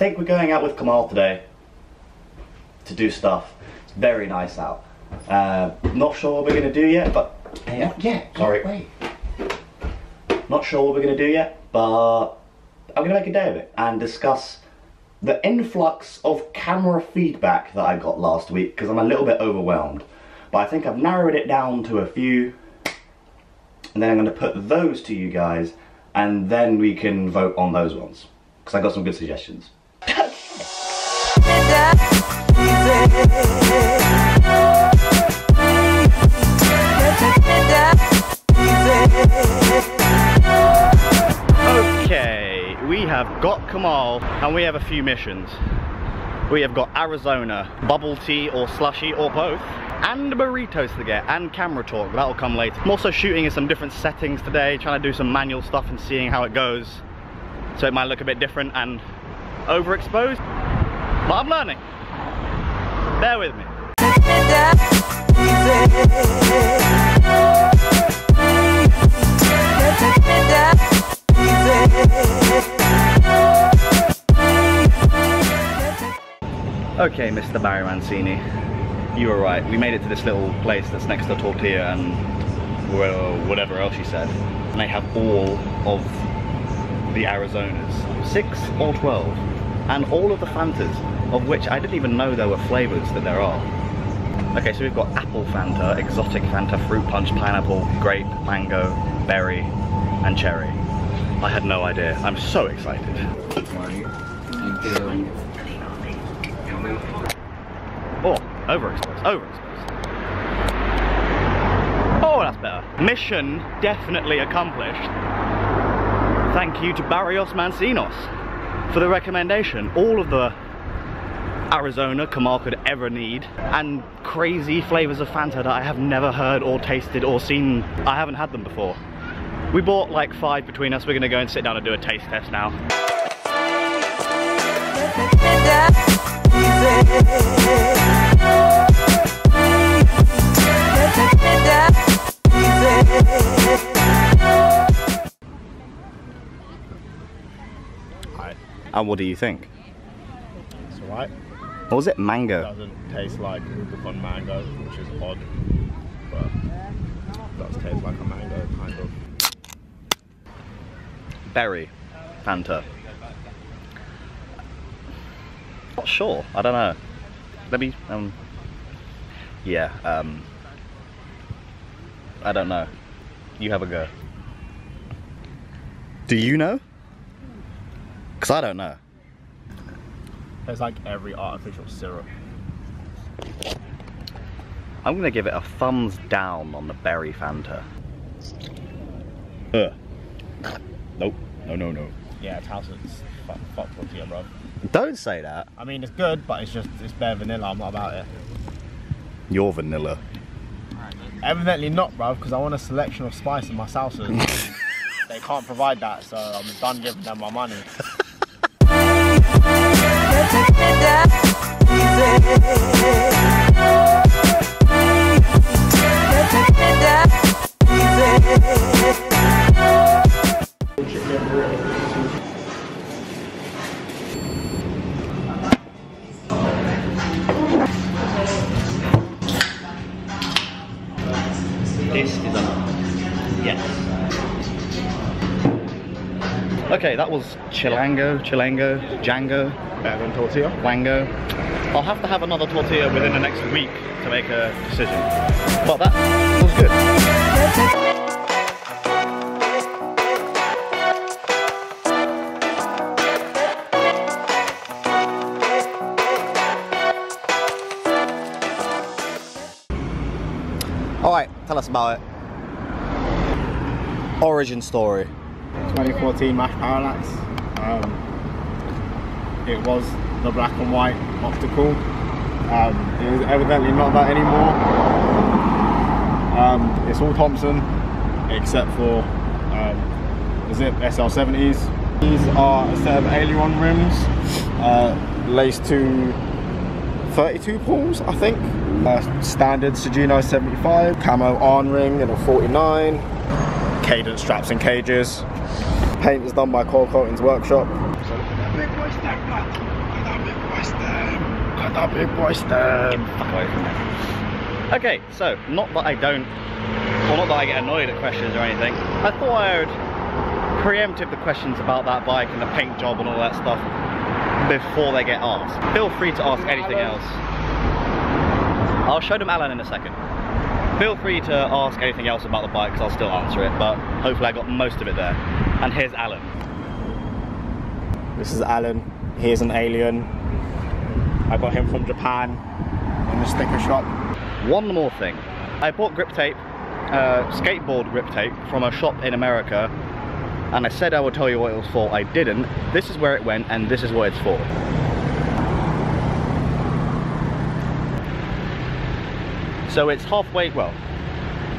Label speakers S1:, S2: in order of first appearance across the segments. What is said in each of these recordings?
S1: think we're going out with Kamal today to do stuff. It's very nice out. Not sure what we're going to do yet, but...
S2: Not yet.
S1: Sorry.
S2: Wait.
S1: Not sure what we're going to do yet, but I'm going to make a day of it and discuss the influx of camera feedback that I got last week, because I'm a little bit overwhelmed. But I think I've narrowed it down to a few, and then I'm going to put those to you guys, and then we can vote on those ones, because I got some good suggestions. Okay, we have got Kamal, and we have a few missions. We have got Arizona, bubble tea or slushy or both, and burritos to get, and camera talk. That'll come later. I'm also shooting in some different settings today, trying to do some manual stuff and seeing how it goes. So it might look a bit different and overexposed, but I'm learning. Bear with me. Okay, Mr. Barry Mancini, you were right. We made it to this little place that's next to Tortilla and, well, whatever else you said. And they have all of the Arizonas, 6 or 12, and all of the Fantas, of which I didn't even know there were flavors that there are. Okay, so we've got apple Fanta, exotic Fanta, fruit punch, pineapple, grape, mango, berry, and cherry. I had no idea. I'm so excited. Oh, overexposed, overexposed. Oh, that's better. Mission definitely accomplished. Thank you to Barrios Mancinos for the recommendation. All of the Arizona Kamal could ever need, and crazy flavors of Fanta that I have never heard or tasted or seen. I haven't had them before. We bought like 5 between us. We're gonna go and sit down and do a taste test now.
S2: Hi.
S1: And what do you think?
S2: It's alright.
S1: What was it? Mango?
S2: It doesn't taste like Rubicon mango, which is odd, but it does taste like a mango, kind of.
S1: Berry Fanta. Not sure. I don't know. Let me. Yeah. I don't know. You have a go. Do you know? Because I don't know.
S2: It's like every artificial syrup.
S1: I'm gonna give it a thumbs down on the berry Fanta. Nope. No.
S2: Yeah, it's house it's fuck tortilla, bro.
S1: Don't say that.
S2: I mean, it's good, but it's bare vanilla. I'm not about it.
S1: You're vanilla.
S2: Evidently not, bro, because I want a selection of spice in my salsas. They can't provide that, so I'm done giving them my money.
S1: This is a yes. Okay, that was Chilango, Django,
S2: Better than tortilla?
S1: Wango. I'll have to have another tortilla within the next week to make a decision. But that was good. Alright, tell us about it. Origin story.
S2: 2014 Mash Parallax. It was the black and white optical. It is evidently not that anymore. It's all Thompson except for the Zip SL70s. These are a set of aileron rims laced to 32 pulls, I think. Standard Sugino 75, camo arm ring in a 49, cadence straps and cages. Paint is done by Coil Coatings Workshop. got that big boy stem.
S1: Fuck away from me. Okay, so not that I don't, or not that I get annoyed at questions or anything. I thought I would preemptive the questions about that bike and the paint job and all that stuff before they get asked. Feel free to ask anything else. I'll show them Alan in a second. Feel free to ask anything else about the bike because I'll still answer it, but hopefully I got most of it there. And here's Alan.
S2: This is Alan. Here's an alien. I got him from Japan in the sticker shop.
S1: One more thing. I bought grip tape, skateboard grip tape from a shop in America, and I said I would tell you what it was for. I didn't. This is where it went, and this is what it's for. So it's halfway, well,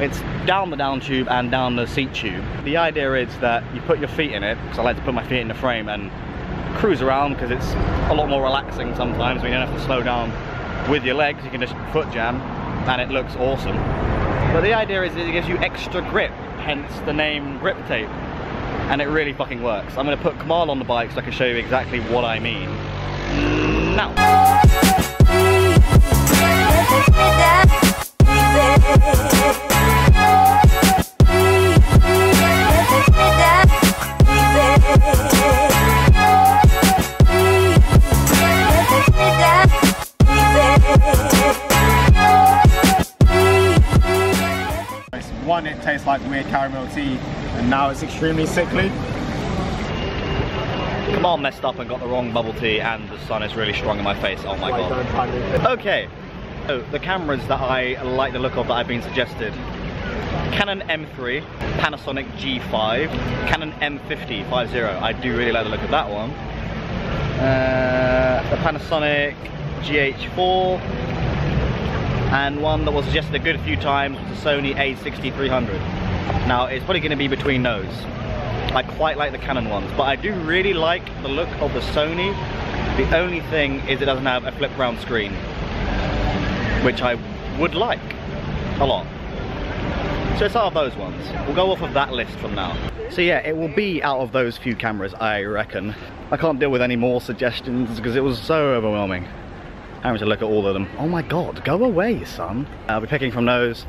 S1: it's down the down tube and down the seat tube. The idea is that you put your feet in it, because I like to put my feet in the frame and cruise around because it's a lot more relaxing sometimes when you don't have to slow down with your legs. You can just foot jam and it looks awesome. But the idea is that it gives you extra grip, hence the name grip tape. And it really fucking works. I'm going to put Kamal on the bike so I can show you exactly what I mean. Now.
S2: One, it tastes like weird caramel tea, and now it's extremely sickly.
S1: Kamal messed up and got the wrong bubble tea, and the sun is really strong in my face. Oh my god. Okay, so the cameras that I like the look of that I've been suggested: Canon M3, Panasonic G5, Canon M50 50. I do really like the look of that one. The Panasonic GH4, and one that was suggested a good few times was the Sony A6300. Now it's probably going to be between those. I quite like the Canon ones, but I do really like the look of the Sony. The only thing is it doesn't have a flip round screen, which I would like a lot. So it's out of those ones. We'll go off of that list from now. So yeah, it will be out of those few cameras, I reckon. I can't deal with any more suggestions because it was so overwhelming. Having to look at all of them. Oh my god, go away, son. I'll be picking from those.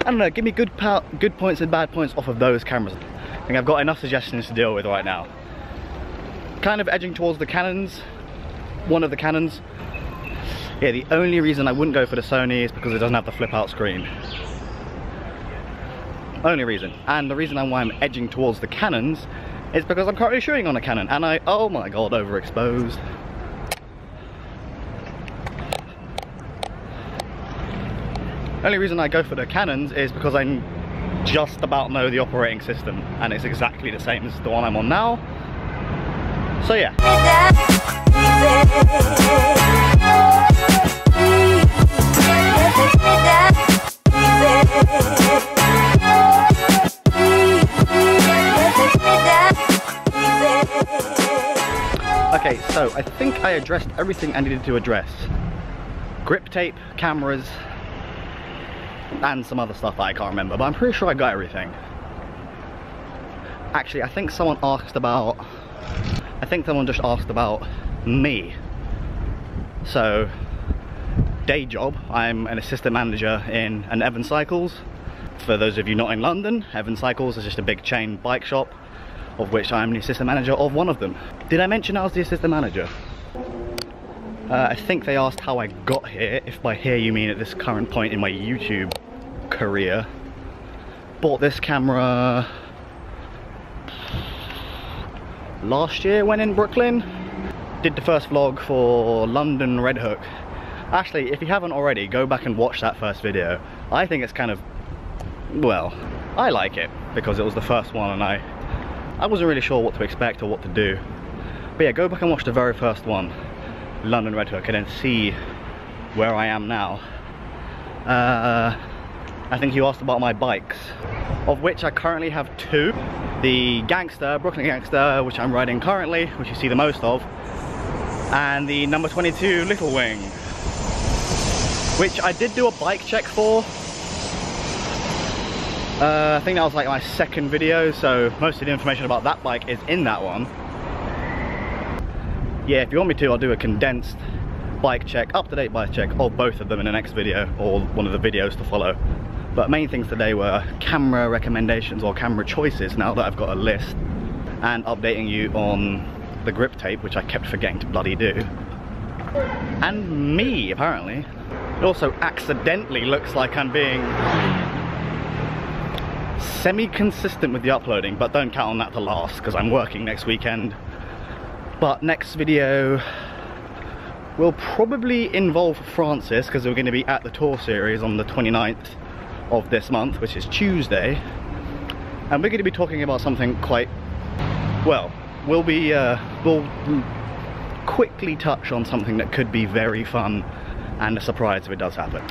S1: I don't know, give me good points and bad points off of those cameras. I think I've got enough suggestions to deal with right now. Kind of edging towards the Canons. One of the Canons. Yeah, the only reason I wouldn't go for the Sony is because it doesn't have the flip out screen. Only reason. And the reason why I'm edging towards the Canons is because I'm currently shooting on a Canon and oh my god, overexposed. Only reason I go for the Canons is because I just about know the operating system and it's exactly the same as the one I'm on now. So yeah. Okay, so I think I addressed everything I needed to address. Grip tape, cameras, and some other stuff that I can't remember, but I'm pretty sure I got everything. Actually, I think someone just asked about me. So, day job, I'm an assistant manager in an Evans Cycles. For those of you not in London, Evans Cycles is just a big chain bike shop, of which I'm the assistant manager of one of them. Did I mention I was the assistant manager? I think they asked how I got here, if by here you mean at this current point in my YouTube career. Bought this camera last year when in Brooklyn. Did the first vlog for London Red Hook. Actually, if you haven't already, go back and watch that first video. I think it's kind of, well, I like it because it was the first one and I wasn't really sure what to expect or what to do. But yeah, go back and watch the very first one, London Red Hook, and then see where I am now. I think you asked about my bikes, of which I currently have two. The Gangster, Brooklyn Gangster, which I'm riding currently, which you see the most of, and the number 22 Little Wing, which I did do a bike check for. I think that was like my second video, so most of the information about that bike is in that one. Yeah, if you want me to, I'll do a condensed bike check, up-to-date bike check of both of them in the next video, or one of the videos to follow. But main things today were camera recommendations or camera choices now that I've got a list, and updating you on the grip tape, which I kept forgetting to bloody do. And me, apparently. It also accidentally looks like I'm being semi-consistent with the uploading, but don't count on that to last because I'm working next weekend. But next video will probably involve Francis because we're going to be at the tour series on the 29th of this month, which is Tuesday, and we're going to be talking about something quite, well, we'll quickly touch on something that could be very fun and a surprise if it does happen.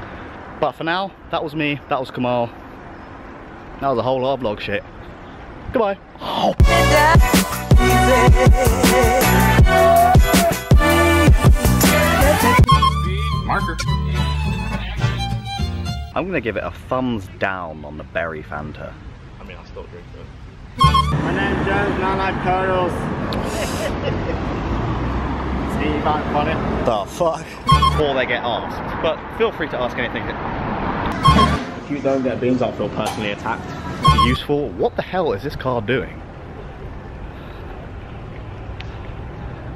S1: But for now, that was me, that was Kamal, that was a whole lot of vlog shit. Goodbye. Marker. I'm gonna give it a thumbs down on the berry Fanta.
S2: I mean, I still drink it. My name's Jones and I like turtles. See, you can't fun it.
S1: The fuck? Before they get asked. But feel free to ask anything.
S2: If you don't get beans, I'll feel personally attacked.
S1: Useful. What the hell is this car doing?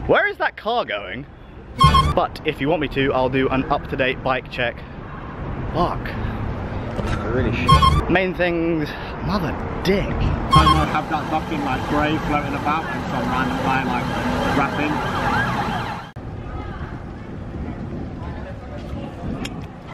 S1: Where is that car going? But if you want me to, I'll do an up-to-date bike check. Fuck. Really shit. Main things, mother dick.
S2: I might have that fucking like grey floating about and some random guy like